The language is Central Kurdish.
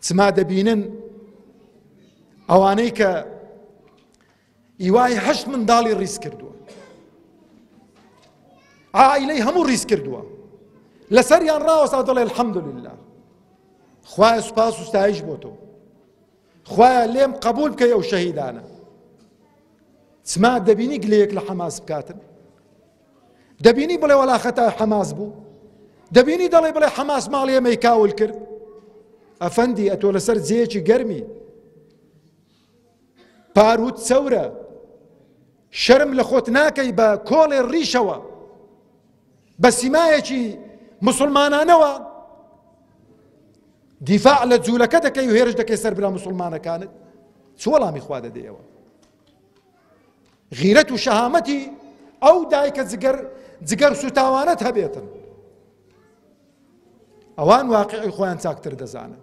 چما دەبینن ئەوانەی کە ئیوای 8 منداڵی ڕیز کردووە، عائیلەی هەموو ڕیز کردووە، لەسەریان ڕاوەستا دەڵێ الحەمدولله، خوایە سوپاس و ستایش بۆ تۆ، خوایە لێم قبول بکەی ئەو شەهیدانە. چما دەبینی گلەیەک لە حەماس بکاتن، دەبینی بڵێ وەلا خەتای حەماس بوو، دەبینی دەڵێ بڵێ حەماس ماڵی ئێمەی کاول کرد. ئەفەندی ئەتۆ لەسەر جێیەکی گەرمی، پاروت چەورە، شەرم لە خۆت ناکەی بە کۆڵێ ڕیشەوە، بە سیمایەکی مسلمانانەوە دیفاع لە جوولەکە دەکەی و هێرش دەکەی سەر برا مسلمانەکانت. چ وەڵامی خوا دەدەیەوە؟ غیرەت و شەهامەتی ئەو دایکە جگەر سوتاوانەت هەبێتن، ئەوان واقعی خۆیان چاکتر دەزانن.